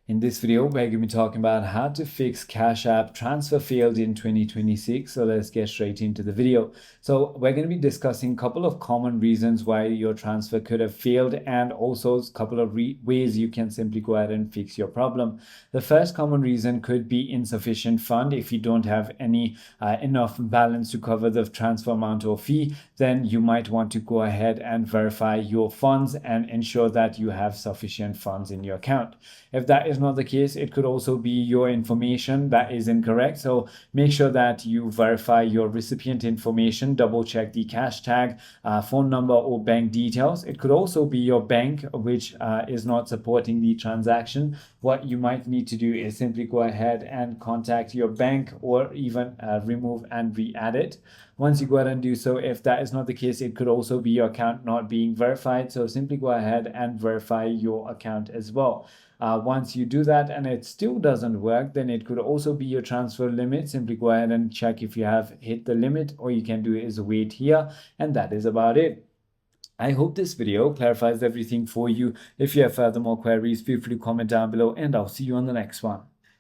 In this video, we're going to be talking about how to fix Cash App transfer failed in 2026. So let's get straight into the video. So we're going to be discussing a couple of common reasons why your transfer could have failed and also a couple of ways you can simply go ahead and fix your problem. The first common reason could be insufficient fund. If you don't have any enough balance to cover the transfer amount or fee, then you might want to go ahead and verify your funds and ensure that you have sufficient funds in your account. If that is not the case, it could also be your information that is incorrect. So make sure that you verify your recipient information, double check the cash tag, phone number or bank details. It could also be your bank which is not supporting the transaction. What you might need to do is simply go ahead and contact your bank or even remove and re-add it. Once you go ahead and do so, if that is not the case, it could also be your account not being verified. So simply go ahead and verify your account as well. Once you do that and it still doesn't work, then it could also be your transfer limit. Simply go ahead and check if you have hit the limit. All you can do is wait here, and that is about it. I hope this video clarifies everything for you. If you have further more queries, feel free to comment down below, and I'll see you on the next one.